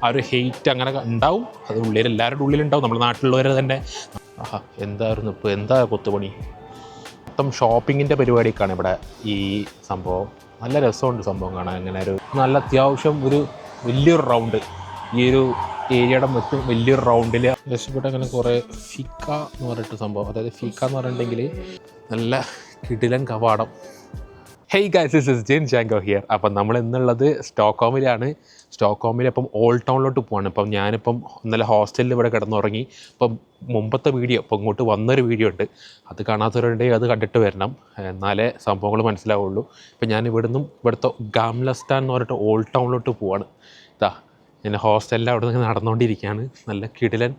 ആ ഒരു ഹെയ്റ്റ് അങ്ങനെ ഉണ്ടാവും. അത് ഉള്ളിൽ എല്ലാവരുടെ ഉള്ളിലുണ്ടാവും, നമ്മുടെ നാട്ടിലുള്ളവരെ തന്നെ. എന്തായിരുന്നു ഇപ്പോൾ എന്താ കൊത്തുപണി, മൊത്തം ഷോപ്പിങ്ങിൻ്റെ പരിപാടിയൊക്കെയാണ് ഇവിടെ ഈ സംഭവം. നല്ല രസമുണ്ട് സംഭവം കാണാൻ. അങ്ങനെ ഒരു നല്ല അത്യാവശ്യം ഒരു വലിയൊരു റൗണ്ട്, ഈ ഒരു ഏരിയയുടെ മൊത്തം വലിയൊരു റൗണ്ടിൽ രക്ഷപ്പെട്ട അങ്ങനെ കുറേ ഫിക്ക എന്ന് പറഞ്ഞിട്ട് സംഭവം. അതായത് ഫിക്ക എന്ന് പറഞ്ഞിട്ടുണ്ടെങ്കിൽ നല്ല കിടിലൻ കവാടം. Hey guys, this is Jain Jango here. അപ്പം നമ്മൾ ഇന്നുള്ളത് സ്റ്റോക്ക്ഹോമിലാണ്. സ്റ്റോക്ക്ഹോമിലിപ്പം ഓൾഡ് ടൗണിലോട്ട് പോവാണ്. ഇപ്പം ഞാനിപ്പം ഇന്നലെ ഹോസ്റ്റലിൽ ഇവിടെ കിടന്നുറങ്ങി. ഇപ്പം മുമ്പത്തെ വീഡിയോ ഇപ്പം ഇങ്ങോട്ട് വന്നൊരു വീഡിയോ ഉണ്ട്, അത് കാണാത്തവരുണ്ടെങ്കിൽ അത് കണ്ടിട്ട് വരണം, എന്നാലേ സംഭവങ്ങൾ മനസ്സിലാവുള്ളൂ. ഇപ്പം ഞാൻ ഇവിടുത്തെ ഗാംലസ്റ്റാൻ എന്ന് പറഞ്ഞിട്ട് ഓൾഡ് ടൗണിലോട്ട് പോവാണ്. ഞാൻ ഹോസ്റ്റലിൽ അവിടെ നിന്ന് നടന്നുകൊണ്ടിരിക്കുകയാണ്. നല്ല കിടിലൻ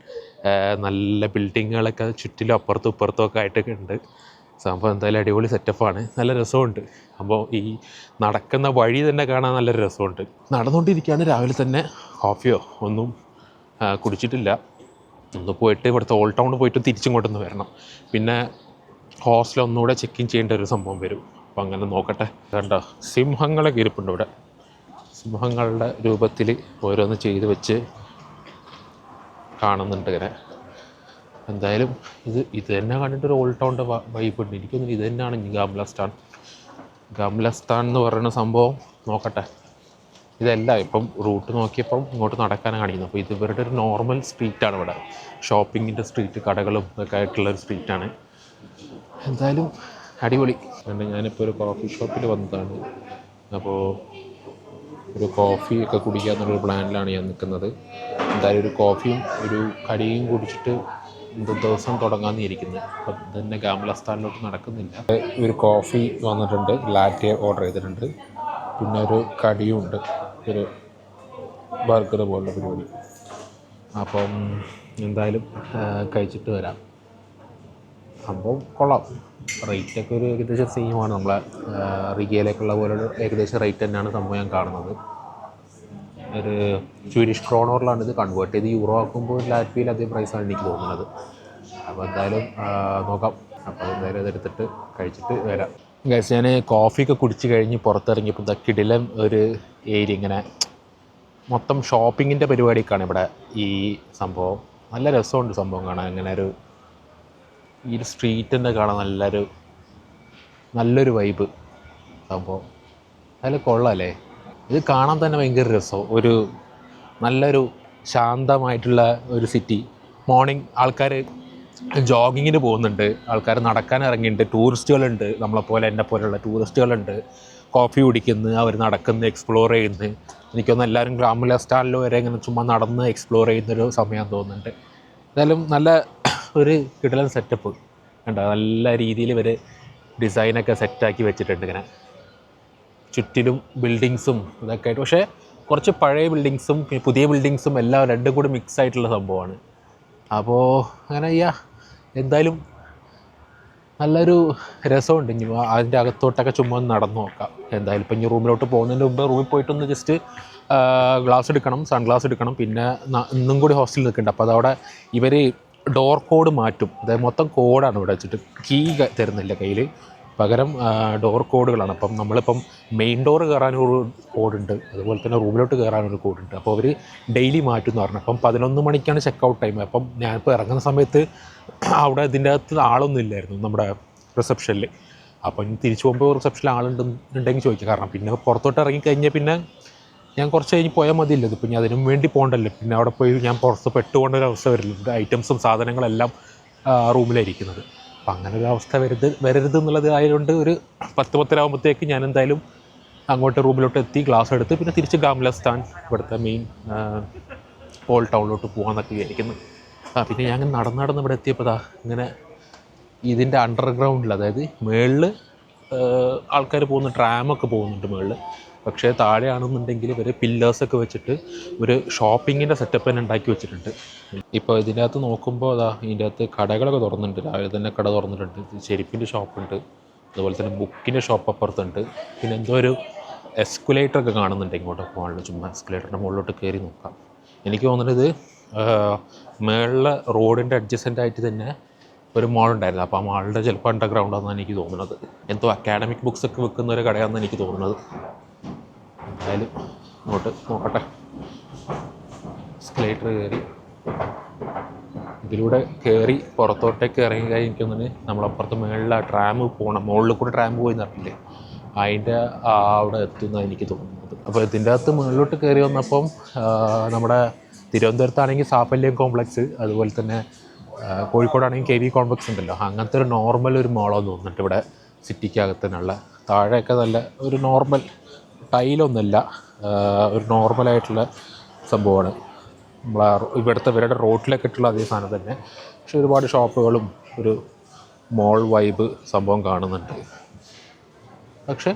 നല്ല ബിൽഡിങ്ങുകളൊക്കെ ചുറ്റിലും അപ്പുറത്തും ഇപ്പുറത്തും ഒക്കെ ആയിട്ടൊക്കെ ഉണ്ട്. സംഭവം എന്തായാലും അടിപൊളി സെറ്റപ്പാണ്, നല്ല രസമുണ്ട്. അപ്പോൾ ഈ നടക്കുന്ന വഴി തന്നെ കാണാൻ നല്ലൊരു രസമുണ്ട്. നടന്നുകൊണ്ടിരിക്കുകയാണ്. രാവിലെ തന്നെ കോഫിയോ ഒന്നും കുടിച്ചിട്ടില്ല. ഒന്ന് പോയിട്ട് ഇവിടുത്തെ ഓൾഡ് ടൗണിൽ പോയിട്ട് തിരിച്ചിങ്ങോട്ടൊന്ന് വരണം. പിന്നെ ഹോസ്റ്റൽ ഒന്നുകൂടെ ചെക്ക് ഇൻ ചെയ്യേണ്ട ഒരു സംഭവം വരും. അപ്പോൾ അങ്ങനെ നോക്കട്ടെ. കണ്ടോ, സിംഹങ്ങളൊക്കെ ഇരിപ്പുണ്ട് ഇവിടെ. സിംഹങ്ങളുടെ രൂപത്തിൽ ഓരോന്ന് ചെയ്ത് വെച്ച് കാണുന്നുണ്ട് ഇങ്ങനെ. എന്തായാലും ഇത് തന്നെ കണ്ടിട്ടൊരു ഓൾഡ് ടൗണിൻ്റെ വൈബ് ഉണ്ട്. എനിക്കൊന്നും ഇത് തന്നെയാണ് ഗാംലസ്താൻ എന്ന് പറയുന്ന സംഭവം. നോക്കട്ടെ. ഇതല്ല ഇപ്പം റൂട്ട് നോക്കിയപ്പം ഇങ്ങോട്ട് നടക്കാനാണ് കാണിക്കുന്നത്. അപ്പോൾ ഇത് ഇവരുടെ ഒരു നോർമൽ സ്ട്രീറ്റാണ് ഇവിടെ, ഷോപ്പിങ്ങിൻ്റെ സ്ട്രീറ്റ്, കടകളും ഒക്കെ ആയിട്ടുള്ളൊരു സ്ട്രീറ്റാണ്. എന്തായാലും അടിപൊളി. ഞാനിപ്പോൾ ഒരു കോഫി ഷോപ്പിൽ വന്നതാണ്. അപ്പോൾ ഒരു കോഫി ഒക്കെ കുടിക്കുക എന്നുള്ളൊരു പ്ലാനിലാണ് ഞാൻ നിൽക്കുന്നത്. എന്തായാലും ഒരു കോഫിയും ഒരു കടിയും കുടിച്ചിട്ട് ദിവസം തുടങ്ങാമെന്ന് ഇരിക്കുന്നത്. അപ്പം ഇതന്നെ ഗാംലസ്താനിലോട്ട് നടക്കുന്നില്ല. ഒരു കോഫി വന്നിട്ടുണ്ട്, ലാറ്റെ ഓർഡർ ചെയ്തിട്ടുണ്ട്, പിന്നെ ഒരു കടിയും ഉണ്ട്, ഒരു ബർഗർ പോലുള്ള പരിപാടി. അപ്പം എന്തായാലും കഴിച്ചിട്ട് വരാം. സംഭവം കൊള്ളാം. റേറ്റൊക്കെ ഒരു ഏകദേശം സെയിമാണ്, നമ്മളെ റിഗയിലേക്കുള്ള പോലെ ഏകദേശം റേറ്റ് തന്നെയാണ് സംഭവം ഞാൻ കാണുന്നത്. ഒരു സ്വീഡിഷ് ക്രോണറിലാണ് ഇത് കൺവേർട്ട് ചെയ്ത് യൂറോ ആക്കുമ്പോൾ ലാറ്റ്വിയിൽ അതേ പ്രൈസാണ് എനിക്ക് തോന്നുന്നത്. അപ്പോൾ എന്തായാലും നോക്കാം. അപ്പോൾ എന്തായാലും ഇതെടുത്തിട്ട് കഴിച്ചിട്ട് വരാം. ഗൈസ്, ഞാൻ കോഫിയൊക്കെ കുടിച്ച് കഴിഞ്ഞ് പുറത്തിറങ്ങിയപ്പോൾ കിടിലൻ ഒരു ഏരിയ, ഇങ്ങനെ മൊത്തം ഷോപ്പിങ്ങിൻ്റെ പരിപാടിയൊക്കെയാണ് ഇവിടെ ഈ സംഭവം. നല്ല രസമുണ്ട് സംഭവം കാണാൻ. അങ്ങനെ ഒരു ഈ ഒരു സ്ട്രീറ്റ് തന്നെ കാണാൻ നല്ലൊരു വൈബ് സംഭവം. അതിൽ കൊള്ളാമല്ലേ. ഇത് കാണാൻ തന്നെ ഭയങ്കര രസം. ഒരു നല്ലൊരു ശാന്തമായിട്ടുള്ള ഒരു സിറ്റി. മോർണിംഗ് ആൾക്കാർ ജോഗിങ്ങിന് പോകുന്നുണ്ട്, ആൾക്കാർ നടക്കാൻ ഇറങ്ങിയിട്ടുണ്ട്, ടൂറിസ്റ്റുകളുണ്ട്, നമ്മളെപ്പോലെ എന്നെ പോലെയുള്ള ടൂറിസ്റ്റുകളുണ്ട്. കോഫി കുടിക്കുന്നു, അവർ നടക്കുന്നു, എക്സ്പ്ലോർ ചെയ്യുന്നു. എനിക്കൊന്ന് എല്ലാവരും ഗാംലസ്താനിൽ വരെ ഇങ്ങനെ ചുമ്മാ നടന്ന് എക്സ്പ്ലോർ ചെയ്യുന്നൊരു സമയം തോന്നുന്നുണ്ട്. എന്തായാലും നല്ല ഒരു കിടിലൻ സെറ്റപ്പ് കണ്ടോ. നല്ല രീതിയിൽ ഇവർ ഡിസൈനൊക്കെ സെറ്റാക്കി വെച്ചിട്ടുണ്ട്. ഇങ്ങനെ ചുറ്റിലും ബിൽഡിങ്സും ഇതൊക്കെ ആയിട്ട്, പക്ഷേ കുറച്ച് പഴയ ബിൽഡിങ്സും പുതിയ ബിൽഡിങ്സും എല്ലാം രണ്ടും കൂടി മിക്സ് ആയിട്ടുള്ള സംഭവമാണ്. അപ്പോൾ അങ്ങനെ എന്തായാലും നല്ലൊരു രസമുണ്ട്. ഇനി അതിൻ്റെ അകത്തോട്ടൊക്കെ ചുമ്മാ നടന്നു നോക്കാം. എന്തായാലും ഇപ്പം ഇനി റൂമിലോട്ട് പോകുന്നതിന് മുമ്പ് റൂമിൽ പോയിട്ടൊന്ന് ജസ്റ്റ് ഗ്ലാസ് എടുക്കണം, സൺഗ്ലാസ് എടുക്കണം. പിന്നെ ഇന്നും കൂടി ഹോസ്റ്റലിൽ നിൽക്കുന്നുണ്ട്. അപ്പോൾ അതവിടെ ഇവർ ഡോർ കോഡ് മാറ്റും. അതായത് മൊത്തം കോഡാണ് ഇവിടെ വെച്ചിട്ട്, കീ തരുന്നില്ല കയ്യിൽ, പകരം ഡോർ കോഡുകളാണ്. അപ്പം നമ്മളിപ്പം മെയിൻ ഡോർ കയറാനൊരു കോഡുണ്ട്, അതുപോലെ തന്നെ റൂമിലോട്ട് കയറാനൊരു കോഡുണ്ട്. അപ്പോൾ അവർ ഡെയിലി മാറ്റും എന്ന് പറഞ്ഞു. അപ്പം 11 മണിക്കാണ് ചെക്ക് ഔട്ട് ടൈം. അപ്പം ഞാനിപ്പോൾ ഇറങ്ങുന്ന സമയത്ത് അവിടെ ഇതിൻ്റെ അകത്ത് ആളൊന്നും ഇല്ലായിരുന്നു നമ്മുടെ റിസപ്ഷനിൽ. അപ്പം തിരിച്ചു പോകുമ്പോൾ റിസപ്ഷനിൽ ആളുണ്ടെങ്കിൽ ചോദിക്കുക. കാരണം പിന്നെ പുറത്തോട്ട് ഇറങ്ങിക്കഴിഞ്ഞാൽ പിന്നെ ഞാൻ കുറച്ച് കഴിഞ്ഞ് പോയാൽ മതിയല്ലോ. ഇതിപ്പോൾ ഞാൻ അതിനും വേണ്ടി പോകണ്ടല്ലോ. പിന്നെ അവിടെ പോയി ഞാൻ പുറത്ത് പെട്ടുകൊണ്ടൊരവസ്ഥ വരില്ല. ഐറ്റംസും സാധനങ്ങളെല്ലാം റൂമിലായിരിക്കുന്നത്. അപ്പം അങ്ങനെ ഒരു അവസ്ഥ വരരുത് എന്നുള്ളത് ആയതുകൊണ്ട് ഒരു 10-10 ഞാൻ എന്തായാലും അങ്ങോട്ട് റൂമിലോട്ട് എത്തി, ഗ്ലാസ് എടുത്ത് പിന്നെ തിരിച്ച് ഗാംലസ്താൻ ഇവിടുത്തെ മെയിൻ ഓൾഡ് ടൗണിലോട്ട് പോകാമെന്നൊക്കെ വിചാരിക്കുന്നു. പിന്നെ ഞാൻ നടന്ന് ഇവിടെ എത്തിയപ്പോൾ ഇങ്ങനെ ഇതിൻ്റെ അണ്ടർഗ്രൗണ്ടിൽ, അതായത് മുകളിൽ ആൾക്കാർ പോകുന്ന ട്രാമൊക്കെ പോകുന്നുണ്ട് മുകളിൽ. പക്ഷേ താഴെയാണെന്നുണ്ടെങ്കിൽ ഇവർ പില്ലേഴ്സൊക്കെ വെച്ചിട്ട് ഒരു ഷോപ്പിങ്ങിൻ്റെ സെറ്റപ്പ് തന്നെ ഉണ്ടാക്കി വെച്ചിട്ടുണ്ട്. ഇപ്പോൾ ഇതിൻ്റെ അകത്ത് നോക്കുമ്പോൾ ഇതിൻ്റെ അകത്ത് കടകളൊക്കെ തുറന്നിട്ടുണ്ട്. രാവിലെ തന്നെ കട തുറന്നിട്ടുണ്ട്. ചെരുപ്പിൻ്റെ ഷോപ്പുണ്ട്, അതുപോലെ തന്നെ ബുക്കിൻ്റെ ഷോപ്പ് അപ്പുറത്തുണ്ട്. പിന്നെ എന്തോ ഒരു എസ്കുലേറ്ററൊക്കെ കാണുന്നുണ്ട് ഇങ്ങോട്ട് പോകാനുള്ള. ചുമ്മാ എസ്കുലേറ്ററിൻ്റെ മുകളിലോട്ട് കയറി നോക്കാം. എനിക്ക് തോന്നുന്നത് മുകളിൽ റോഡിൻ്റെ അഡ്ജസൻ്റായിട്ട് തന്നെ ഒരു മാളുണ്ടായിരുന്നു. അപ്പോൾ ആ മാളിൻ്റെ ചിലപ്പോൾ അണ്ടർഗ്രൗണ്ടാണെന്നാണ് എനിക്ക് തോന്നുന്നത്. എന്തോ അക്കാഡമിക് ബുക്സൊക്കെ വെക്കുന്ന ഒരു കടയാണെന്ന് എനിക്ക് തോന്നുന്നത്. എന്തായാലും ഇങ്ങോട്ട് നോക്കട്ടെ. എസ്കലേറ്റർ കയറി ഇതിലൂടെ കയറി പുറത്തോട്ടേക്ക് ഇറങ്ങി കഴിഞ്ഞിരിക്കുന്നത് നമ്മളപ്പുറത്ത് മുകളിൽ ആ ട്രാം പോകണം, മുകളിൽ കൂടെ ട്രാം പോയി നടക്കില്ലേ, അതിൻ്റെ അവിടെ എത്തുന്നതാണ് എനിക്ക് തോന്നുന്നത്. അപ്പോൾ ഇതിൻ്റെ അകത്ത് മുകളിലോട്ട് കയറി വന്നപ്പം നമ്മുടെ തിരുവനന്തപുരത്താണെങ്കിൽ സാഫല്യം കോംപ്ലക്സ്, അതുപോലെ തന്നെ കോഴിക്കോടാണെങ്കിൽ കെ വി കോംപ്ലക്സ് ഉണ്ടല്ലോ, അങ്ങനത്തെ ഒരു നോർമൽ ഒരു മോളാന്ന് തോന്നുന്നുണ്ട് ഇവിടെ സിറ്റിക്കകത്തുള്ള. താഴെയൊക്കെ നല്ല ഒരു നോർമൽ ടൈലൊന്നുമല്ല, ഒരു നോർമലായിട്ടുള്ള സംഭവമാണ്. നമ്മളെ ഇവിടുത്തെ ഇവരുടെ റോഡിലൊക്കെ ഇട്ടുള്ള അതേ സാധനം തന്നെ, പക്ഷെ ഒരുപാട് ഷോപ്പുകളും ഒരു മോൾ വൈബ് സംഭവം കാണുന്നുണ്ട്. പക്ഷെ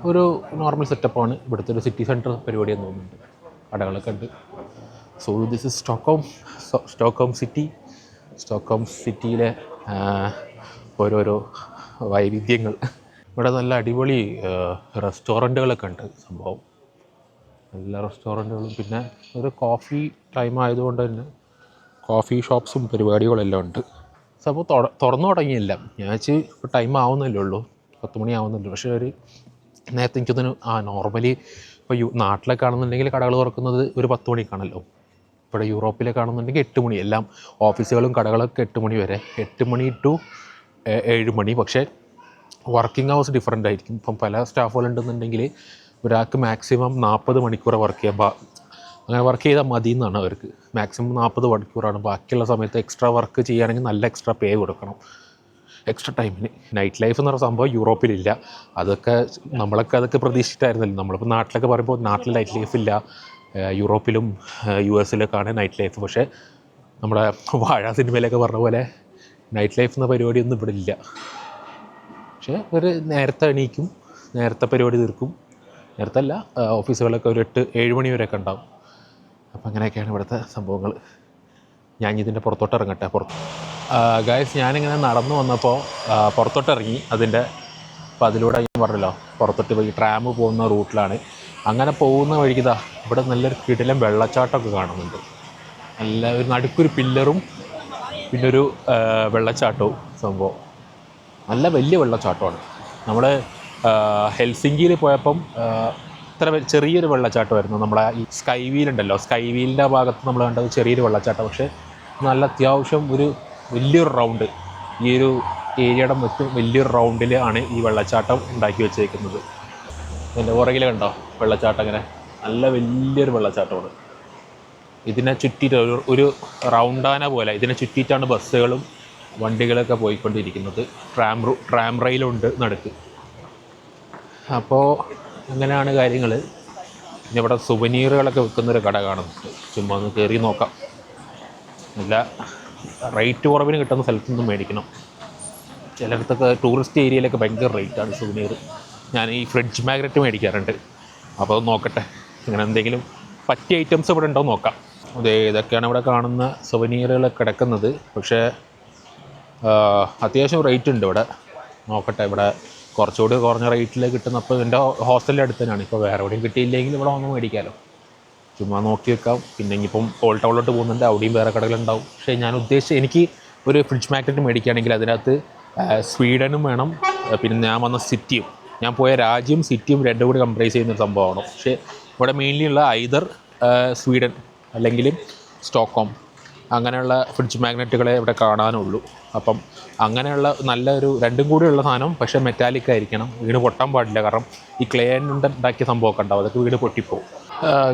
ഒരു നോർമൽ സെറ്റപ്പാണ് ഇവിടുത്തെ ഒരു സിറ്റി സെൻറ്റർ പരിപാടിയെന്ന് തോന്നുന്നുണ്ട്. കടകളൊക്കെ ഉണ്ട്. സോ ദിസ് ഇസ് സ്റ്റോക്ക്ഹോം സിറ്റിയിലെ ഓരോരോ വൈവിധ്യങ്ങൾ. ഇവിടെ നല്ല അടിപൊളി റെസ്റ്റോറൻറ്റുകളൊക്കെ ഉണ്ട് സംഭവം, എല്ലാ റെസ്റ്റോറൻറ്റുകളും. പിന്നെ ഒരു കോഫി ടൈം ആയതുകൊണ്ട് തന്നെ കോഫി ഷോപ്സും പരിപാടികളെല്ലാം ഉണ്ട്. സംഭവം തുറന്നു തുടങ്ങിയില്ല, ഞാൻ വെച്ച് ഇപ്പോൾ ടൈം ആവുന്നല്ലേ ഉള്ളൂ, 10 മണി ആവുന്നല്ലോ. പക്ഷേ ഒരു നേരത്തെ എനിക്കൊന്നിന് നോർമലി ഇപ്പോൾ നാട്ടിലൊക്കെ കാണുന്നുണ്ടെങ്കിൽ കടകൾ തുറക്കുന്നത് ഒരു 10 മണിക്കാണല്ലോ. ഇവിടെ യൂറോപ്പിലെ കാണുന്നുണ്ടെങ്കിൽ 8 മണി, എല്ലാം ഓഫീസുകളും കടകളൊക്കെ 8 മണി വരെ, 8 മണി ടു 7 മണി. പക്ഷേ വർക്കിംഗ് അവേഴ്സ് ഡിഫറൻ്റ് ആയിരിക്കും. ഇപ്പം പല സ്റ്റാഫുകളുണ്ടെന്നുണ്ടെങ്കിൽ ഒരാൾക്ക് മാക്സിമം 40 മണിക്കൂർ വർക്ക് ചെയ്യാം, അങ്ങനെ വർക്ക് ചെയ്താൽ മതി എന്നാണ് അവർക്ക്. മാക്സിമം 40 മണിക്കൂറാണ്. ബാക്കിയുള്ള സമയത്ത് എക്സ്ട്രാ വർക്ക് ചെയ്യുകയാണെങ്കിൽ നല്ല എക്സ്ട്രാ പേ കൊടുക്കണം എക്സ്ട്രാ ടൈമിന്. നൈറ്റ് ലൈഫ് എന്ന് പറയുന്ന സംഭവം യൂറോപ്പിലില്ല. അതൊക്കെ അതൊക്കെ പ്രതീക്ഷിച്ചിട്ടായിരുന്നല്ലോ. നമ്മളിപ്പോൾ നാട്ടിലൊക്കെ പറയുമ്പോൾ നാട്ടിൽ നൈറ്റ് ലൈഫ് ഇല്ല, യൂറോപ്പിലും US-ലൊക്കെയാണ് നൈറ്റ് ലൈഫ്. പക്ഷേ നമ്മുടെ വാഴ സിനിമയിലൊക്കെ പറഞ്ഞ പോലെ നൈറ്റ് ലൈഫ് എന്ന പരിപാടിയൊന്നും ഇവിടെ ഇല്ല. പക്ഷേ ഒരു നേരത്തെ എണീക്കും, നേരത്തെ പരിപാടി തീർക്കും. നേരത്തെ അല്ല, ഓഫീസുകളൊക്കെ ഒരു 8-7 മണി വരെയൊക്കെ ഉണ്ടാവും. അപ്പോൾ അങ്ങനെയൊക്കെയാണ് ഇവിടുത്തെ സംഭവങ്ങൾ. ഞാൻ ഇതിൻ്റെ പുറത്തോട്ട് ഇറങ്ങട്ടെ. ഗൈസ്, ഞാനിങ്ങനെ നടന്നു വന്നപ്പോൾ പുറത്തോട്ട് ഇറങ്ങി അപ്പോൾ അതിലൂടെ ഞാൻ പറഞ്ഞല്ലോ പുറത്തോട്ട് പോയി ട്രാം പോകുന്ന റൂട്ടിലാണ്. അങ്ങനെ പോകുന്ന വഴിക്കിതാ ഇവിടെ നല്ലൊരു കിടിലൻ വെള്ളച്ചാട്ടമൊക്കെ കാണുന്നുണ്ട്. നല്ല ഒരു നടുക്കൊരു പില്ലറും പിന്നെ ഒരു വെള്ളച്ചാട്ടവും സംഭവം. നല്ല വലിയ വെള്ളച്ചാട്ടമാണ്. നമ്മൾ ഹെൽസിങ്കിയിൽ പോയപ്പം ഇത്ര ചെറിയൊരു വെള്ളച്ചാട്ടമായിരുന്നു. നമ്മളെ ഈ സ്കൈ വീലുണ്ടല്ലോ, സ്കൈ വീലിൻ്റെ ഭാഗത്ത് നമ്മൾ കണ്ടത് ചെറിയൊരു വെള്ളച്ചാട്ടം. പക്ഷേ നല്ല അത്യാവശ്യം ഒരു വലിയൊരു റൗണ്ട്, ഈ ഒരു ഏരിയയുടെ മറ്റും വലിയൊരു റൗണ്ടിൽ ആണ് ഈ വെള്ളച്ചാട്ടം ഉണ്ടാക്കി വെച്ചേക്കുന്നത്. എൻ്റെ പുറകിൽ കണ്ടോ വെള്ളച്ചാട്ടം, അങ്ങനെ നല്ല വലിയൊരു വെള്ളച്ചാട്ടമാണ്. ഇതിനെ ചുറ്റിയിട്ട് ഒരു റൗണ്ടാന പോലെ ഇതിനെ ചുറ്റിയിട്ടാണ് ബസ്സുകളും വണ്ടികളൊക്കെ പോയിക്കൊണ്ടിരിക്കുന്നത്. ട്രാം റെയിലുണ്ട് നടുക്ക്. അപ്പോൾ അങ്ങനെയാണ് കാര്യങ്ങൾ. പിന്നെ ഇവിടെ സുവനീറുകളൊക്കെ വിൽക്കുന്നൊരു കട കാണുന്നുണ്ട്. ചുമ്മാ ഒന്ന് കയറി നോക്കാം. നല്ല റേറ്റ് കുറവിന് കിട്ടുന്ന സ്ഥലത്തുനിന്നും മേടിക്കണം. ചിലയിടത്തൊക്കെ ടൂറിസ്റ്റ് ഏരിയയിലൊക്കെ ഭയങ്കര റേറ്റാണ് സുവനീർ. ഞാൻ ഈ ഫ്രിഡ്ജ് മാഗ്നറ്റ് മേടിക്കാറുണ്ട്. അപ്പോൾ നോക്കട്ടെ ഇങ്ങനെ എന്തെങ്കിലും പറ്റിയ ഐറ്റംസ് ഇവിടെ ഉണ്ടോ നോക്കാം. ഇതൊക്കെയാണ് ഇവിടെ കാണുന്ന സുവനീറുകളൊക്കെ കിടക്കുന്നത്. പക്ഷേ അത്യാവശ്യം റേറ്റ് ഉണ്ട് ഇവിടെ. നോക്കട്ടെ, ഇവിടെ കുറച്ചുകൂടി കുറഞ്ഞ റേറ്റിൽ കിട്ടുന്ന. അപ്പോൾ എൻ്റെ ഹോസ്റ്റലിൻ്റെ അടുത്ത് തന്നെയാണ്. ഇപ്പോൾ വേറെ എവിടെയും കിട്ടിയില്ലെങ്കിൽ ഇവിടെ വന്ന് മേടിക്കാമല്ലോ. ചുമ്മാ നോക്കി വെക്കാം. പിന്നെ ഇനിയിപ്പം ഓൾഡ് ടൗണിലോട്ട് പോകുന്നുണ്ട്, അവിടെയും വേറെ കടകളുണ്ടാവും. പക്ഷേ ഞാൻ ഉദ്ദേശിച്ച് എനിക്ക് ഒരു ഫ്രിഡ്ജ് മാഗ്നറ്റ് മേടിക്കുകയാണെങ്കിൽ അതിനകത്ത് സ്വീഡനും വേണം, പിന്നെ ഞാൻ വന്ന സിറ്റിയും, ഞാൻ പോയ രാജ്യം സിറ്റിയും രണ്ടും കൂടി കംപ്രൈസ് ചെയ്യുന്നൊരു സംഭവമാണ്. പക്ഷേ ഇവിടെ മെയിൻലി ഉള്ള ഐദർ സ്വീഡൻ അല്ലെങ്കിൽ സ്റ്റോക്ക്ഹോം, അങ്ങനെയുള്ള ഫ്രിഡ്ജ് മാഗ്നറ്റുകളെ ഇവിടെ കാണാനുള്ളൂ. അപ്പം അങ്ങനെയുള്ള നല്ലൊരു രണ്ടും കൂടിയുള്ള സാധനം, പക്ഷേ മെറ്റാലിക് ആയിരിക്കണം, വീണ് പൊട്ടാൻ പാടില്ല. കാരണം ഈ ക്ലേ കൊണ്ട് ഉണ്ടാക്കിയ സംഭവമൊക്കെ ഉണ്ടാവും, അതൊക്കെ വീണ് പൊട്ടിപ്പോവും.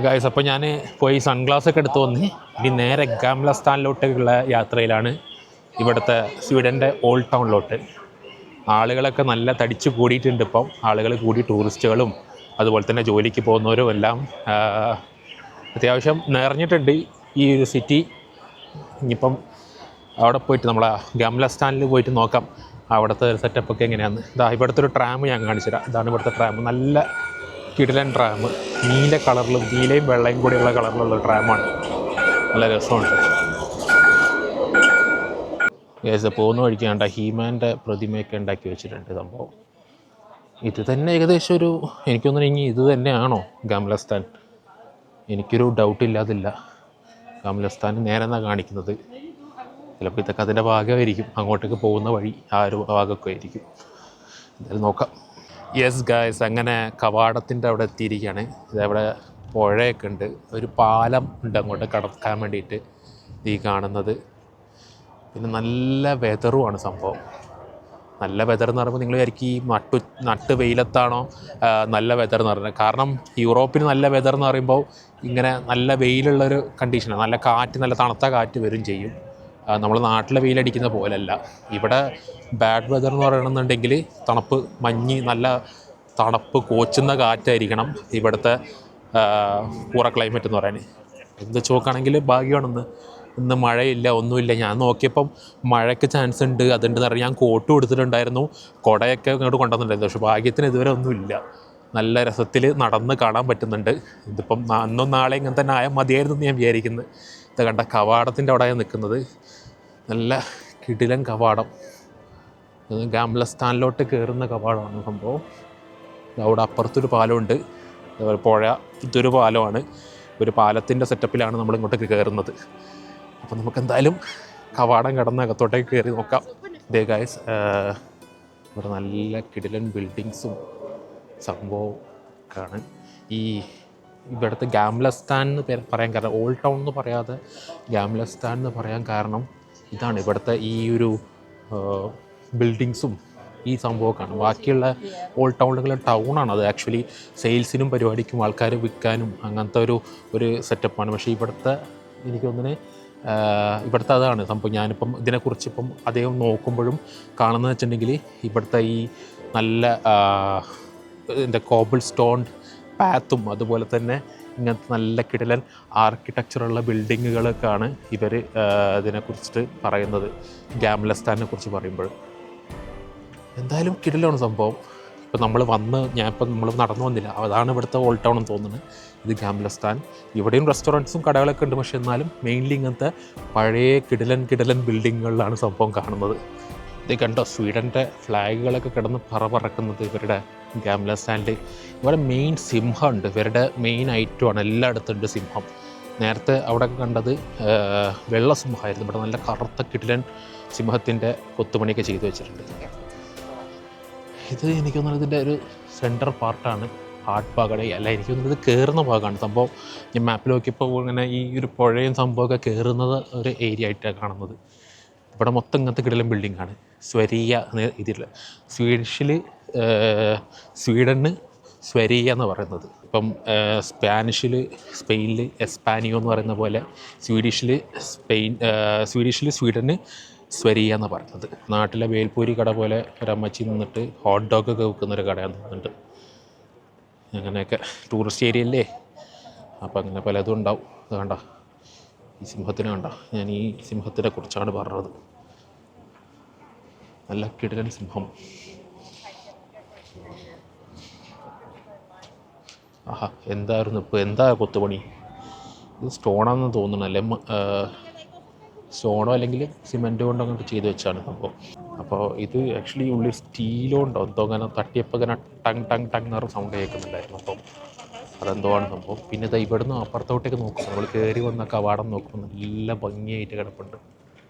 ഗൈസ്, അപ്പോൾ ഞാൻ പോയി സൺഗ്ലാസൊക്കെ എടുത്ത് വന്ന് ഇനി നേരെ ഗാംല സ്ഥാനിലോട്ടുള്ള യാത്രയിലാണ്. ഇവിടുത്തെ സ്വീഡൻ്റെ ഓൾഡ് ടൗണിലോട്ട്. ആളുകളൊക്കെ നല്ല തടിച്ച് കൂടിയിട്ടുണ്ട്. ഇപ്പം ആളുകൾ കൂടി, ടൂറിസ്റ്റുകളും അതുപോലെ തന്നെ ജോലിക്ക് പോകുന്നവരും എല്ലാം അത്യാവശ്യം നിറഞ്ഞിട്ടുണ്ട് ഈ ഒരു സിറ്റി. ഇനിയിപ്പം അവിടെ പോയിട്ട് നമ്മളെ ഗാംല സ്റ്റാൻഡിൽ പോയിട്ട് നോക്കാം അവിടുത്തെ സെറ്റപ്പൊക്കെ എങ്ങനെയാണെന്ന്. ഇവിടുത്തെ ഒരു ട്രാം ഞാൻ കാണിച്ചുതരാം. ഇതാണ് ഇവിടുത്തെ ട്രാം. നല്ല കിടിലൻ ട്രാം, നീല കളറിലും നീലയും വെള്ളയും കൂടിയുള്ള കളറിലുള്ള ട്രാമാണ്. നല്ല രസമുണ്ട്. പോകുന്ന വഴിക്ക് കണ്ട ഹീമാൻ്റെ പ്രതിമയൊക്കെ ഉണ്ടാക്കി വെച്ചിട്ടുണ്ട് സംഭവം. ഇത് തന്നെ ഏകദേശം ഒരു, എനിക്കൊന്നും ഇനി ഇത് തന്നെയാണോ ഗാംല സ്ഥാൻ? എനിക്കൊരു ഡൗട്ട് ഇല്ലാതില്ല. ഗാംല സ്ഥാൻ നേരെ എന്നാണ് കാണിക്കുന്നത്. ചിലപ്പോൾ ഇതൊക്കെ അതിൻ്റെ ഭാഗമായിരിക്കും, അങ്ങോട്ടേക്ക് പോകുന്ന വഴി ആ ഒരു ഭാഗമൊക്കെ ആയിരിക്കും. എന്തായാലും നോക്കാം. യെസ് ഗായ്സ്, അങ്ങനെ കവാടത്തിൻ്റെ അവിടെ എത്തിയിരിക്കുകയാണ്. ഇതവിടെ പുഴയൊക്കെ ഉണ്ട്, ഒരു പാലം ഉണ്ട് അങ്ങോട്ട് കടക്കാൻ വേണ്ടിയിട്ട് ഈ കാണുന്നത്. പിന്നെ നല്ല വെതറുമാണ് സംഭവം. നല്ല വെതർ എന്ന് പറയുമ്പോൾ നിങ്ങൾ വിചാരിക്കും ഈ നട്ട് വെയിലത്താണോ നല്ല വെതർ എന്ന് പറയുന്നത്. കാരണം യൂറോപ്പിൽ നല്ല വെതർ എന്ന് പറയുമ്പോൾ ഇങ്ങനെ നല്ല വെയിലുള്ളൊരു കണ്ടീഷനാണ്. നല്ല കാറ്റ്, നല്ല തണുത്ത കാറ്റ് വരും ചെയ്യും. നമ്മൾ നാട്ടിലെ വെയിലടിക്കുന്ന പോലെയല്ല. ഇവിടെ ബാഡ് വെതർ എന്ന് പറയണമെന്നുണ്ടെങ്കിൽ തണുപ്പ്, മഞ്ഞ്, നല്ല തണുപ്പ് കോച്ചുന്ന കാറ്റായിരിക്കണം ഇവിടുത്തെ പൂറ ക്ലൈമറ്റ് എന്ന് പറയാൻ. എന്ത് ചോക്കാണെങ്കിൽ ഭാഗ്യമാണെന്ന് ഇന്ന് മഴയില്ല, ഒന്നുമില്ല. ഞാൻ നോക്കിയപ്പം മഴയ്ക്ക് ചാൻസ് ഉണ്ട്, അതുണ്ടെന്ന് പറഞ്ഞാൽ ഞാൻ കോട്ട് കൊടുത്തിട്ടുണ്ടായിരുന്നു, കുടയൊക്കെ ഇങ്ങോട്ട് കൊണ്ടുവന്നിട്ടുണ്ടായിരുന്നു. പക്ഷേ ഭാഗ്യത്തിന് ഇതുവരെ ഒന്നുമില്ല. നല്ല രസത്തിൽ നടന്ന് കാണാൻ പറ്റുന്നുണ്ട്. ഇതിപ്പം അന്നും നാളെ ഇങ്ങനെ തന്നെ ആയാൽ മതിയായിരുന്നു എന്ന് ഞാൻ വിചാരിക്കുന്നത്. ഇത് കണ്ട കവാടത്തിൻ്റെ അവിടെയാണ് നിൽക്കുന്നത്. നല്ല കിടിലൻ കവാടം. ഗാംലസ്ഥാനിലോട്ട് കയറുന്ന കവാടമാണ് സംഭവം. അവിടെ അപ്പുറത്തൊരു പാലമുണ്ട്, പുഴ, ഇതൊരു പാലമാണ്. ഒരു പാലത്തിൻ്റെ സെറ്റപ്പിലാണ് നമ്മൾ ഇങ്ങോട്ടേക്ക് കയറുന്നത്. അപ്പോൾ നമുക്ക് എന്തായാലും കവാടം കടന്ന് അകത്തോട്ടേക്ക് കയറി നോക്കാം. ദേ ഗൈസ്, ഇവിടെ നല്ല കിടിലൻ ബിൽഡിങ്സും സംഭവം കാണാൻ. ഇവിടുത്തെ ഗാംലസ്ഥാൻ എന്ന് പറയാൻ കാരണം, ഓൾഡ് ടൗൺ എന്ന് പറയാതെ ഗാംലസ്ഥാൻ എന്ന് പറയാൻ കാരണം ഇതാണ്. ഇവിടുത്തെ ഈ ഒരു ബിൽഡിങ്സും ഈ സംഭവമൊക്കെയാണ്. ബാക്കിയുള്ള ഓൾഡ് ടൗണുകളുടെ ടൗണാണ് അത്. ആക്ച്വലി സെയിൽസിനും പരിപാടിക്കും ആൾക്കാർ വിൽക്കാനും അങ്ങനത്തെ ഒരു സെറ്റപ്പാണ്. പക്ഷേ ഇവിടുത്തെ എനിക്ക് തോന്നുന്നത് ഇവിടുത്തെ അതാണ് സംഭവം. ഞാനിപ്പം ഇതിനെക്കുറിച്ച് ഇപ്പം അദ്ദേഹം നോക്കുമ്പോഴും കാണുന്നത് വെച്ചിട്ടുണ്ടെങ്കിൽ ഇവിടുത്തെ ഈ നല്ല കോബിൾ സ്റ്റോൺ പാത്തും അതുപോലെ തന്നെ ഇങ്ങനത്തെ നല്ല കിടിലൻ ആർക്കിടെക്ചറുള്ള ബിൽഡിങ്ങുകളൊക്കെയാണ് ഇവർ ഇതിനെക്കുറിച്ചിട്ട് പറയുന്നത്, ഗാംലസ്ഥാനെ കുറിച്ച് പറയുമ്പോൾ. എന്തായാലും കിടിലാണ് സംഭവം. ഇപ്പം നമ്മൾ നമ്മൾ നടന്നു വന്നില്ല, അതാണ് ഇവിടുത്തെ ഓൾഡ് ടൗൺ എന്ന് തോന്നുന്നത്. ഇത് ഗാംലസ്ഥാൻ. ഇവിടെയും റെസ്റ്റോറൻറ്റ്സും കടകളൊക്കെ ഉണ്ട്, പക്ഷേ എന്നാലും മെയിൻലി ഇങ്ങനത്തെ പഴയ കിടിലൻ ബിൽഡിങ്ങുകളിലാണ് സംഭവം കാണുന്നത്. ഇത് കണ്ടോ, സ്വീഡൻ്റെ ഫ്ലാഗുകളൊക്കെ കിടന്ന് പറക്കുന്നത് ഇവരുടെ ഗാംലസ്ഥാനിൽ. ഇവിടെ മെയിൻ സിംഹമുണ്ട്, ഇവരുടെ മെയിൻ ഐറ്റമാണ്. എല്ലായിടത്തും ഉണ്ട് സിംഹം. നേരത്തെ അവിടെ കണ്ടത് വെള്ള സിംഹമായിരുന്നു. ഇവിടെ നല്ല കറുത്ത കിടിലൻ സിംഹത്തിൻ്റെ കൊത്തുപണിയൊക്കെ ചെയ്തു വെച്ചിട്ടുണ്ട്. ഇത് എനിക്ക് തോന്നുന്നത് ഇതിൻ്റെ ഒരു സെൻറ്റർ പാർട്ടാണ്, ഹാർട്ട് ഭാഗമാണ്. അല്ല, എനിക്ക് തോന്നുന്നത് ഇത് കയറുന്ന ഭാഗമാണ് സംഭവം. ഞാൻ മാപ്പിൽ നോക്കിയപ്പോൾ ഇങ്ങനെ ഈ ഒരു പുഴയും സംഭവമൊക്കെ കയറുന്നത് ഒരു ഏരിയ ആയിട്ടാണ് കാണുന്നത്. ഇവിടെ മൊത്തം ഇങ്ങനത്തെ കിടിലൻ ബിൽഡിങ്ങാണ്. സ്വരീയ ഇതിൽ സ്വീഡന് സ്വരീയ എന്ന് പറയുന്നത്. ഇപ്പം സ്പെയിനിൽ എസ്പാനിയോ എന്ന് പറയുന്ന പോലെ സ്വീഡിഷിൽ സ്വീഡന് സ്വരീയ എന്ന് പറയുന്നത്. നാട്ടിലെ വേൽപൂരി കട പോലെ ഒരമ്മച്ചി നിന്നിട്ട് ഹോട്ട് ഡോഗൊക്കെ വെക്കുന്നൊരു കടയാന്ന് തോന്നുന്നുണ്ട്. അങ്ങനെയൊക്കെ ടൂറിസ്റ്റ് ഏരിയയല്ലേ, അപ്പം അങ്ങനെ പലതും ഉണ്ടാവും. അത് കണ്ട, ഈ സിംഹത്തിനെ കണ്ട. ഞാൻ ഈ സിംഹത്തിനെ കുറിച്ചാണ് പറഞ്ഞത്. നല്ല കിടിലൻ സിംഹം. ആഹാ, എന്താ കൊത്തുപണി. ഇത് സ്റ്റോണാണെന്ന് തോന്നുന്നു, അല്ലേ സ്റ്റോണോ അല്ലെങ്കിൽ സിമെൻറ്റ് കൊണ്ടോ അങ്ങോട്ട് ചെയ്ത് വെച്ചാണ് സംഭവം. അപ്പോൾ ഇത് ആക്ച്വലി ഉള്ളിൽ സ്റ്റീലോ ഉണ്ടോ എന്തോ, അങ്ങനെ തട്ടിയപ്പോൾ ഇങ്ങനെ ടങ് ടങ് ടങ് എന്ന് പറഞ്ഞ സൗണ്ട് കേൾക്കുന്നുണ്ടായിരുന്നു. അപ്പം അതെന്തോ ആണ് സംഭവം. പിന്നെ ഇത് ഇവിടുന്ന് അപ്പുറത്തോട്ടേക്ക് നോക്കും, നമ്മൾ കയറി വന്ന കവാടം നോക്കുമ്പോൾ നല്ല ഭംഗിയായിട്ട് കിടപ്പുണ്ട്.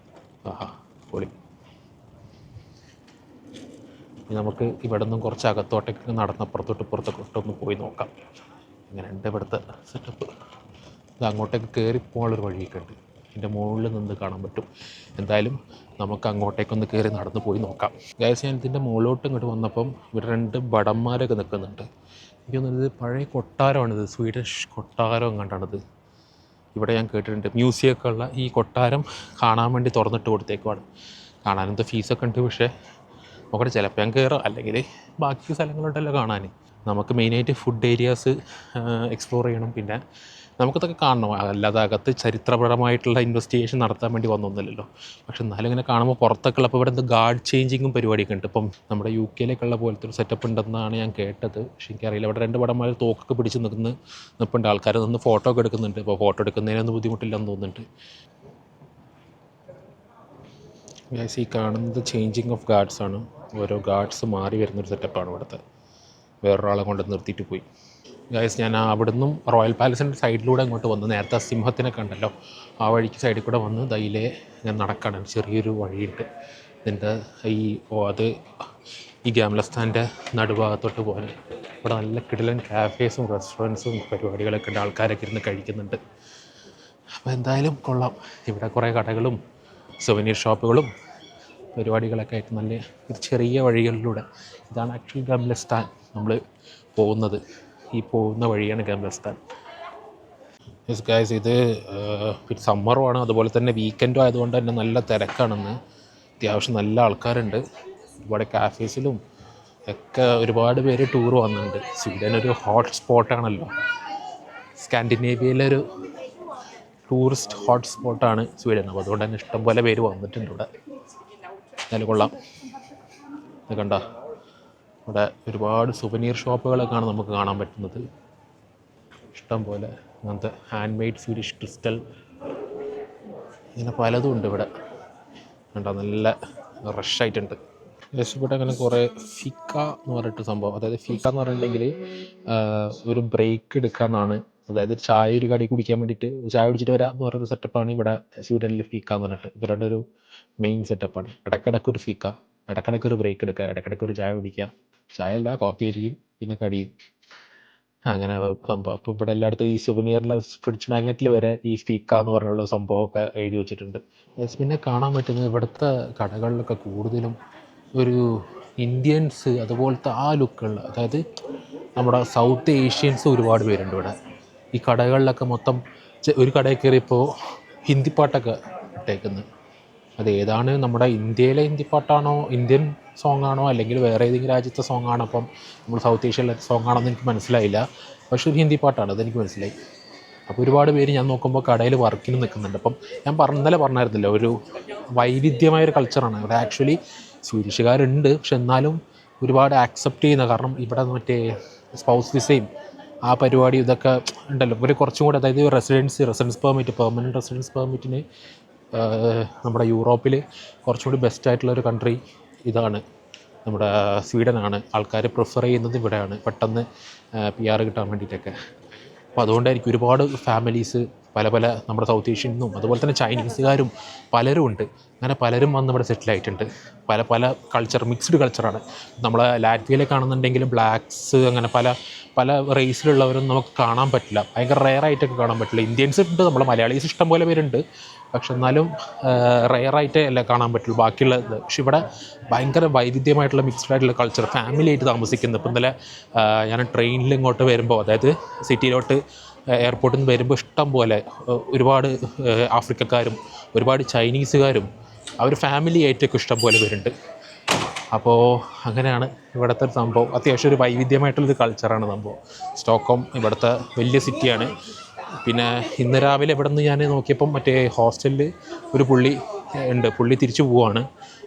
ആഹാ, പൊളി. നമുക്ക് ഇവിടെ നിന്നും കുറച്ച് അകത്തോട്ടേക്ക് നടന്നപ്പുറത്തോട്ട് ഇപ്പുറത്തോട്ടൊന്ന് പോയി നോക്കാം. ഇങ്ങനെയുണ്ട് ഇവിടുത്തെ സെറ്റപ്പ്. ഇത് അങ്ങോട്ടേക്ക് കയറി പോകാനുള്ളൊരു വഴിയൊക്കെ ഉണ്ട്, ഇതിൻ്റെ മുകളിൽ നിന്ന് കാണാൻ പറ്റും. എന്തായാലും നമുക്ക് അങ്ങോട്ടേക്കൊന്ന് കയറി നടന്ന് പോയി നോക്കാം. ഗൈസ്, ഞാൻ ഇതിൻ്റെ മുകളിലോട്ട് ഇങ്ങോട്ട് വന്നപ്പം ഇവിടെ 2 ഭടന്മാരൊക്കെ നിൽക്കുന്നുണ്ട്. എനിക്ക് തോന്നുന്നത് പഴയ കൊട്ടാരമാണിത്, സ്വീഡിഷ് കൊട്ടാരം എങ്ങാണ്ടാണിത്. ഇവിടെ ഞാൻ കേട്ടിട്ടുണ്ട് മ്യൂസിയമൊക്കെ ഉള്ള ഈ കൊട്ടാരം കാണാൻ വേണ്ടി തുറന്നിട്ട് കൊടുത്തേക്കുവാണ്. കാണാനെന്തോ ഫീസൊക്കെ ഉണ്ട്, പക്ഷേ നോക്കട്ടെ, ചിലപ്പോൾ ഞാൻ കയറാം, അല്ലെങ്കിൽ ബാക്കി സ്ഥലങ്ങളുണ്ടല്ലോ കാണാൻ. നമുക്ക് മെയിനായിട്ട് ഫുഡ് ഏരിയാസ് എക്സ്പ്ലോർ ചെയ്യണം, പിന്നെ നമുക്കിതൊക്കെ കാണണം. അല്ലാതെ അകത്ത് ചരിത്രപരമായിട്ടുള്ള ഇൻവെസ്റ്റിഗേഷൻ നടത്താൻ വേണ്ടി വന്നൊന്നുമില്ലല്ലോ. പക്ഷെ എന്നാലും ഇങ്ങനെ കാണുമ്പോൾ പുറത്തൊക്കെ ഉള്ള, ഇപ്പോൾ ഇവിടെ എന്ത് ഗാർഡ് ചേഞ്ചിങ്ങും പരിപാടിയൊക്കെ ഉണ്ട്. ഇപ്പം നമ്മുടെ UK ഉള്ള പോലത്തെ ഒരു സെറ്റപ്പ് ഉണ്ടെന്നാണ് ഞാൻ കേട്ടത്. പക്ഷേ എനിക്കറിയില്ല. ഇവിടെ 2 ഭടന്മാർ തോക്കൊക്കെ പിടിച്ച് നിൽപ്പുണ്ട്. ആൾക്കാർ നിന്ന് ഫോട്ടോ ഒക്കെ എടുക്കുന്നുണ്ട്. ഇപ്പോൾ ഫോട്ടോ എടുക്കുന്നതിനൊന്നും ബുദ്ധിമുട്ടില്ലെന്ന് തോന്നുന്നുണ്ട്. ഈ കാണുന്നത് ചേഞ്ചിങ് ഓഫ് ഗാർഡ്സ് ആണ്. ഓരോ ഗാർഡ്സ് മാറി വരുന്നൊരു സെറ്റപ്പാണ് ഇവിടുത്തെ. വേറൊരാളെ കൊണ്ട് നിർത്തിയിട്ട് പോയി. ഗൈസ്, ഞാൻ അവിടുന്ന് റോയൽ പാലസിൻ്റെ സൈഡിലൂടെ അങ്ങോട്ട് വന്നു. നേരത്തെ സിംഹത്തിനെ കണ്ടല്ലോ, ആ വഴിക്ക് സൈഡിൽ കൂടെ വന്ന് ദൈലേ ഞാൻ നടക്കണം. ചെറിയൊരു വഴിയുണ്ട് ഇതിൻ്റെ അത് ഈ ഗാംലസ്ഥാൻ്റെ നടുഭാഗത്തോട്ട് പോകാൻ. ഇവിടെ നല്ല കിടിലൻ കാഫേസും റെസ്റ്റോറൻറ്റ്സും പരിപാടികളൊക്കെ ഉണ്ട്, ആൾക്കാരൊക്കെ ഇരുന്ന് കഴിക്കുന്നുണ്ട്. അപ്പോൾ എന്തായാലും കൊള്ളാം. ഇവിടെ കുറേ കടകളും സുവനീർ ഷോപ്പുകളും പരിപാടികളൊക്കെ ആയിട്ട് നല്ല ഒരു ചെറിയ വഴികളിലൂടെ, ഇതാണ് ആക്ച്വലി ഗംലസ്ഥാൻ. നമ്മൾ പോകുന്നത് ഈ പോകുന്ന വഴിയാണ് ഗംലസ്ഥാൻ. യെസ് ഗൈസ്, ഇത് സമ്മറുമാണ്, അതുപോലെ തന്നെ വീക്കെൻഡും ആയതുകൊണ്ട് തന്നെ നല്ല തിരക്കാണെന്ന്. അത്യാവശ്യം നല്ല ആൾക്കാരുണ്ട്. ഒരുപാട് കാഫേസിലും ഒക്കെ ഒരുപാട് പേര് ടൂർ വന്നിട്ടുണ്ട്. സ്വീഡൻ ഒരു ഹോട്ട് സ്പോട്ടാണല്ലോ, സ്കാൻഡിനേവിയയിലൊരു ടൂറിസ്റ്റ് ഹോട്ട് സ്പോട്ടാണ് സ്വീഡൻ. അപ്പോൾ അതുകൊണ്ട് തന്നെ ഇഷ്ടംപോലെ പേര് വന്നിട്ടുണ്ട് ഇവിടെ. എന്നാലും കൊള്ളാം. ഇത് കണ്ട, ഇവിടെ ഒരുപാട് സുവനീർ ഷോപ്പുകളൊക്കെയാണ് നമുക്ക് കാണാൻ പറ്റുന്നത്. ഇഷ്ടം പോലെ അങ്ങനത്തെ ഹാൻഡ് മെയ്ഡ് സ്വീഡിഷ് ക്രിസ്റ്റൽ, ഇങ്ങനെ പലതും ഉണ്ട് ഇവിടെ. കണ്ടോ, നല്ല റഷായിട്ടുണ്ട്. ജസ്റ്റ് ഇവിടെ അങ്ങനെ കുറേ ഫിക്ക എന്ന് പറഞ്ഞിട്ട് സംഭവം, അതായത് ഫിക്ക എന്ന് പറഞ്ഞിട്ടുണ്ടെങ്കിൽ ഒരു ബ്രേക്ക് എടുക്കാമെന്നാണ്. അതായത് ചായ ഒരു കടി കുടിക്കാൻ വേണ്ടിയിട്ട് ചായ കുടിച്ചിട്ട് വരാം എന്ന് പറയുന്ന സെറ്റപ്പാണ് ഇവിടെ സ്വീഡനിൽ ഫിക്ക എന്ന് പറഞ്ഞിട്ട്. ഇവരുടെ ഒരു മെയിൻ സെറ്റപ്പാണ്. ഇടയ്ക്കിടയ്ക്കൊരു ഫിക്ക, ഇടയ്ക്കിടയ്ക്കൊരു ബ്രേക്ക് എടുക്കുക, ഇടയ്ക്കിടയ്ക്കൊരു ചായ കുടിക്കുക. ചായ അല്ല, കോഫി ആയിരിക്കും, പിന്നെ കടിയും, അങ്ങനെ സംഭവം. അപ്പോൾ ഇവിടെ എല്ലായിടത്തും ഈ സുവനീറിലെ ഫ്രിഡ്ജ് മാഗ്നറ്റിൽ വരെ ഈ ഫിക്ക എന്ന് പറഞ്ഞുള്ള സംഭവമൊക്കെ എഴുതി വെച്ചിട്ടുണ്ട്. പിന്നെ കാണാൻ പറ്റുന്നത് ഇവിടുത്തെ കടകളിലൊക്കെ കൂടുതലും ഒരു ഇന്ത്യൻസ് അതുപോലത്തെ ആ ലുക്കുള്ള, അതായത് നമ്മുടെ സൗത്ത് ഏഷ്യൻസ് ഒരുപാട് പേരുണ്ട് ഇവിടെ. ഈ കടകളിലൊക്കെ മൊത്തം ഒരു കടയിൽ കയറിയപ്പോൾ ഹിന്ദി പാട്ടൊക്കെ ഇട്ടേക്കുന്നത്. അത് ഏതാണ്, നമ്മുടെ ഇന്ത്യയിലെ ഹിന്ദി പാട്ടാണോ, ഇന്ത്യൻ സോങ് ആണോ, അല്ലെങ്കിൽ വേറെ ഏതെങ്കിലും രാജ്യത്തെ സോങ് ആണോ, അപ്പം നമ്മൾ സൗത്ത് ഏഷ്യയിലെ സോങ് ആണോ എന്ന് എനിക്ക് മനസ്സിലായില്ല. പക്ഷേ ഒരു ഹിന്ദി പാട്ടാണ്, അതെനിക്ക് മനസ്സിലായി. അപ്പോൾ ഒരുപാട് പേര് ഞാൻ നോക്കുമ്പോൾ കടയിൽ വർക്കിന് നിൽക്കുന്നുണ്ട്. അപ്പം ഞാൻ ഇന്നലെ പറഞ്ഞായിരുന്നില്ല, ഒരു വൈവിധ്യമായൊരു കൾച്ചറാണ് ഇവിടെ. ആക്ച്വലി സ്വീഡിഷുകാരുണ്ട്, പക്ഷെ എന്നാലും ഒരുപാട് ആക്സെപ്റ്റ് ചെയ്യുന്ന, കാരണം ഇവിടെ മറ്റേ സ്പൗസ് വിസയും ആ പരിപാടി ഇതൊക്കെ ഉണ്ടല്ലോ. ഇവർ കുറച്ചും കൂടെ, അതായത് റെസിഡൻസ് പെർമിറ്റ്, പെർമനൻറ്റ് റെസിഡൻസ് പെർമിറ്റിന് നമ്മുടെ യൂറോപ്പിൽ കുറച്ചും കൂടി ബെസ്റ്റായിട്ടുള്ളൊരു കൺട്രി ഇതാണ്, നമ്മുടെ സ്വീഡനാണ്. ആൾക്കാർ പ്രിഫർ ചെയ്യുന്നത് ഇവിടെയാണ്, പെട്ടെന്ന് PR കിട്ടാൻ വേണ്ടിയിട്ടൊക്കെ. അപ്പോൾ അതുകൊണ്ടായിരിക്കും ഒരുപാട് ഫാമിലീസ് പല നമ്മുടെ സൗത്ത് ഏഷ്യനും അതുപോലെ തന്നെ ചൈനീസുകാരും പലരും ഉണ്ട്. അങ്ങനെ പലരും വന്ന് ഇവിടെ സെറ്റിലായിട്ടുണ്ട്. പല കൾച്ചർ, മിക്സ്ഡ് കൾച്ചറാണ്. നമ്മളെ ലാറ്റ്വിയയിലെ കാണുന്നുണ്ടെങ്കിൽ ബ്ലാക്ക്സ്, അങ്ങനെ പല റേസിലുള്ളവരും നമുക്ക് കാണാൻ പറ്റില്ല, ഭയങ്കര റെയറായിട്ടൊക്കെ കാണാൻ പറ്റില്ല. ഇന്ത്യൻസ് ഉണ്ട്, നമ്മളെ മലയാളീസ് ഇഷ്ടം പോലെ പേരുണ്ട്, പക്ഷെ എന്നാലും റെയറായിട്ടേ അല്ല കാണാൻ പറ്റുള്ളൂ ബാക്കിയുള്ളത്. പക്ഷെ ഇവിടെ ഭയങ്കര വൈവിധ്യമായിട്ടുള്ള മിക്സ്ഡ് ആയിട്ടുള്ള കൾച്ചർ, ഫാമിലി ആയിട്ട് താമസിക്കുന്നത്. ഇപ്പം ഇന്നലെ ഞാൻ ട്രെയിനിൽ ഇങ്ങോട്ട് വരുമ്പോൾ, അതായത് സിറ്റിയിലോട്ട് എയർപോർട്ടിൽ നിന്ന് വരുമ്പോൾ ഇഷ്ടം പോലെ ഒരുപാട് ആഫ്രിക്കക്കാരും ഒരുപാട് ചൈനീസുകാരും അവർ ഫാമിലി ആയിട്ടൊക്കെ ഇഷ്ടം പോലെ പേരുണ്ട്. അപ്പോൾ അങ്ങനെയാണ് ഇവിടുത്തെ ഒരു സംഭവം. അത്യാവശ്യം ഒരു വൈവിധ്യമായിട്ടുള്ളൊരു കൾച്ചറാണ് സംഭവം. സ്റ്റോക്ക്ഹോം ഇവിടുത്തെ വലിയ സിറ്റിയാണ്. പിന്നെ ഇന്ന് രാവിലെ ഇവിടെ നിന്ന് ഞാൻ നോക്കിയപ്പം മറ്റേ ഹോസ്റ്റലിൽ ഒരു പുള്ളി ഉണ്ട്, പുള്ളി തിരിച്ചു പോവുകയാണ്.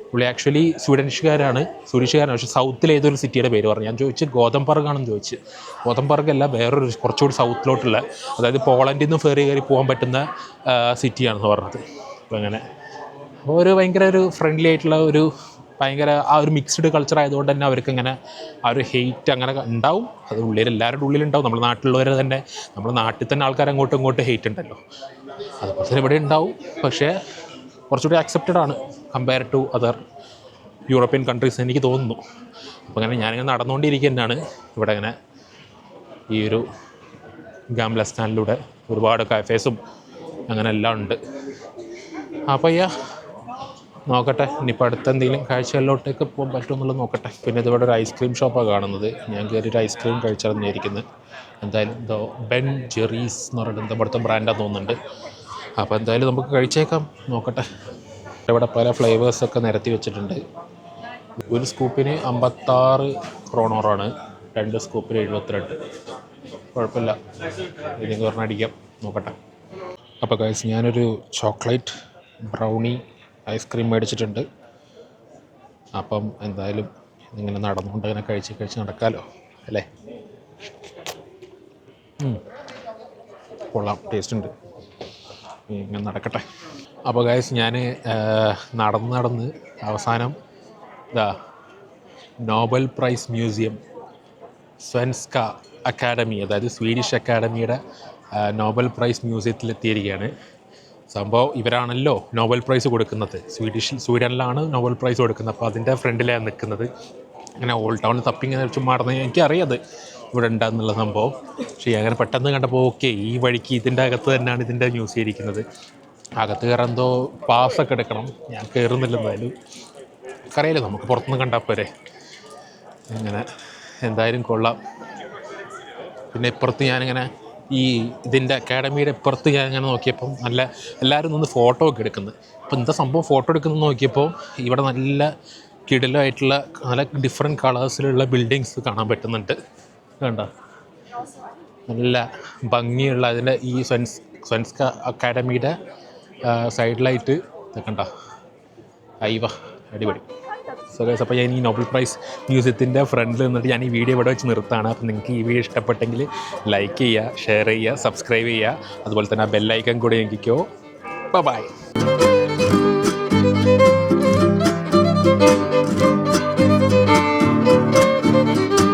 പുള്ളി ആക്ച്വലി സ്വീഡിഷുകാരാണ്, പക്ഷേ സൗത്തിലെ ഏതൊരു സിറ്റിയുടെ പേര് പറഞ്ഞു. ഞാൻ ചോദിച്ച് ഗോതംബർഗാണെന്ന് ചോദിച്ച്. ഗോതംബർഗ് അല്ല, വേറൊരു കുറച്ചുകൂടി സൗത്തിലോട്ടുള്ള, അതായത് പോളണ്ടിൽ നിന്ന് ഫെറി കയറി പോകാൻ പറ്റുന്ന സിറ്റിയാണെന്ന് പറഞ്ഞത്. അപ്പോൾ അങ്ങനെ ഒരു ഭയങ്കര ഒരു ഫ്രണ്ട്ലി ആയിട്ടുള്ള ഒരു ഭയങ്കര ആ ഒരു മിക്സ്ഡ് കൾച്ചർ ആയതുകൊണ്ട് തന്നെ അവർക്ക് ഇങ്ങനെ ആ ഒരു ഹെയ്റ്റ് അങ്ങനെ ഉണ്ടാവും. അത് എല്ലാവരുടെ ഉള്ളിലുണ്ടാവും. നമ്മുടെ നാട്ടിലുള്ളവരെ തന്നെ, നമ്മുടെ നാട്ടിൽ തന്നെ ആൾക്കാർ അങ്ങോട്ടും ഇങ്ങോട്ടും ഹെയ്റ്റ് ഉണ്ടല്ലോ, അതുപോലെ തന്നെ ഇവിടെ ഉണ്ടാവും. പക്ഷേ കുറച്ചുകൂടി ആക്സെപ്റ്റഡ് ആണ് compare to other European countries എനിക്ക് തോന്നുന്നു. അപ്പോൾ അങ്ങനെ ഞാനിങ്ങനെ നടന്നുകൊണ്ടിരിക്കുന്നതാണ് ഇവിടെ. ഇങ്ങനെ ഈ ഒരു ഗാംലസ്ഥാനിലൂടെ ഒരുപാട് കാഫേസും അങ്ങനെ എല്ലാം ഉണ്ട്. അപ്പോൾ നോക്കട്ടെ, ഇനിയിപ്പോൾ അടുത്ത എന്തെങ്കിലും കാഴ്ചകളിലോട്ടേക്ക് പോകാൻ പറ്റുമെന്നുള്ളത് നോക്കട്ടെ. പിന്നെ ഇതിവിടെ ഒരു ഐസ്ക്രീം ഷോപ്പാണ് കാണുന്നത്. ഞാൻ കയറിയൊരു ഐസ്ക്രീം കഴിച്ചാൽ എന്തായാലും എന്തോ ബെൻ ജെറീസ് എന്ന് പറഞ്ഞിട്ട് ഇവിടുത്തെ ബ്രാൻഡാന്ന് തോന്നുന്നുണ്ട്. അപ്പോൾ എന്തായാലും നമുക്ക് കഴിച്ചേക്കാം, നോക്കട്ടെ. ഇവിടെ പല ഫ്ലേവേഴ്സൊക്കെ നിരത്തി വെച്ചിട്ടുണ്ട്. ഒരു സ്കൂപ്പിന് 56 ക്രോണോറാണ്, 2 സ്കൂപ്പിന് 72. കുഴപ്പമില്ല, ഏതെങ്കിലും പറഞ്ഞാൽ അടിക്കാം, നോക്കട്ടെ. അപ്പോൾ ഗൈസ്, ഞാനൊരു ചോക്ലേറ്റ് ബ്രൗണി ഐസ്ക്രീം മേടിച്ചിട്ടുണ്ട്. അപ്പം എന്തായാലും ഇങ്ങനെ നടന്നുകൊണ്ട് ഇങ്ങനെ കഴിച്ച് നടക്കാമല്ലോ അല്ലേ. കൊള്ളാം, ടേസ്റ്റ് ഉണ്ട്, ഇങ്ങനെ നടക്കട്ടെ. അപ്പോൾ ഗൈസ്, ഞാൻ നടന്ന് അവസാനം നോബൽ പ്രൈസ് മ്യൂസിയം, സ്വെൻസ്ക അക്കാഡമി, അതായത് സ്വീഡിഷ് അക്കാഡമിയുടെ നോബൽ പ്രൈസ് മ്യൂസിയത്തിലെത്തിയിരിക്കുകയാണ്. സംഭവം ഇവരാണല്ലോ നോബൽ പ്രൈസ് കൊടുക്കുന്നത്, സ്വീഡനിലാണ് നോബൽ പ്രൈസ് കൊടുക്കുന്നത്. അപ്പോൾ അതിൻ്റെ ഫ്രണ്ടിലാണ് നിൽക്കുന്നത്. അങ്ങനെ ഓൾഡ് ടൗൺ തപ്പി ഇങ്ങനെ ചുമ്മാ നടന്ന്, എനിക്കറിയാം അത് ഇവിടെ ഉണ്ടാകുന്നുള്ള സംഭവം. പക്ഷേ അങ്ങനെ പെട്ടെന്ന് കണ്ടപ്പോൾ ഓക്കെ ഈ വഴിക്ക് ഇതിൻ്റെ അകത്ത് തന്നെയാണ് ഇതിൻ്റെ മ്യൂസിയം ഇരിക്കുന്നത്. അകത്ത് കയറാൻ എന്തോ പാസ്സൊക്കെ എടുക്കണം. ഞാൻ കയറുന്നില്ല എന്തായാലും. അറിയില്ല, നമുക്ക് പുറത്തുനിന്ന് കണ്ടാൽ പോരെ. അങ്ങനെ എന്തായാലും കൊള്ളാം. പിന്നെ ഇപ്പുറത്ത് ഞാനിങ്ങനെ ഈ ഇതിൻ്റെ അക്കാഡമിയുടെ ഇപ്പുറത്ത് ഞാനിങ്ങനെ നോക്കിയപ്പം നല്ല എല്ലാവരും നിന്ന് ഫോട്ടോ ഒക്കെ എടുക്കുന്നത്. അപ്പോൾ എന്താ സംഭവം ഫോട്ടോ എടുക്കുന്നത് നോക്കിയപ്പോൾ ഇവിടെ നല്ല കിടിലമായിട്ടുള്ള നല്ല ഡിഫറെൻറ്റ് കളേഴ്സിലുള്ള ബിൽഡിങ്സ് കാണാൻ പറ്റുന്നുണ്ട്. കണ്ട നല്ല ഭംഗിയുള്ള അതിൻ്റെ ഈ സയൻസ് അക്കാഡമിയുടെ സൈഡിലായിട്ട് കണ്ട അയ്യവ അടിപൊളി. സോ ഗൈസ്, അപ്പോൾ ഞാൻ ഈ നോബൽ പ്രൈസ് മ്യൂസിയത്തിൻ്റെ ഫ്രണ്ടിൽ നിന്നിട്ട് ഞാൻ ഈ വീഡിയോ ഇവിടെ വെച്ച് നിർത്താണ്. അപ്പോൾ നിങ്ങൾക്ക് ഈ വീഡിയോ ഇഷ്ടപ്പെട്ടെങ്കിൽ ലൈക്ക് ചെയ്യുക, ഷെയർ ചെയ്യുക, സബ്സ്ക്രൈബ് ചെയ്യുക. അതുപോലെ തന്നെ ആ ബെല്ലൈക്കൺ കൂടി ഞെക്കിക്കോ. ബൈ.